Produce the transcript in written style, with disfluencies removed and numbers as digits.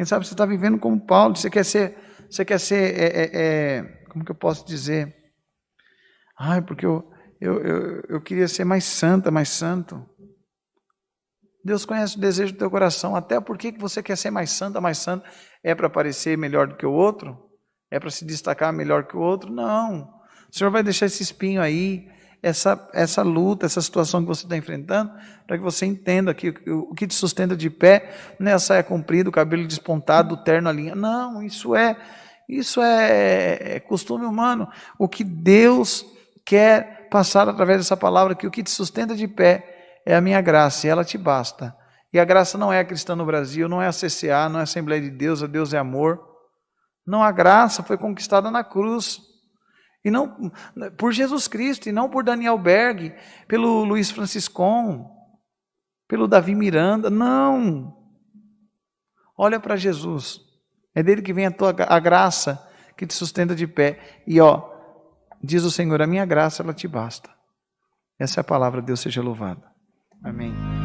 Quem sabe você está vivendo como Paulo, você quer ser, como que eu posso dizer? Porque eu queria ser mais santa, mais santo. Deus conhece o desejo do teu coração, até porque você quer ser mais santa, mais santo, é para parecer melhor do que o outro? É para se destacar melhor que o outro? Não. O Senhor vai deixar esse espinho aí, essa luta, essa situação que você está enfrentando, para que você entenda que o que te sustenta de pé não é a saia comprida, o cabelo despontado, o terno alinhado. Não, isso é costume humano. O que Deus quer passar através dessa palavra, que o que te sustenta de pé é a minha graça, e ela te basta. E a graça não é a cristã no Brasil, não é a CCA, não é a Assembleia de Deus, a Deus é amor. Não, a graça foi conquistada na cruz. E não por Jesus Cristo, e não por Daniel Berg, pelo Luiz Franciscon, pelo Davi Miranda, não. Olha para Jesus. É dele que vem a graça que te sustenta de pé. E diz o Senhor, a minha graça ela te basta. Essa é a palavra, Deus seja louvado. Amém.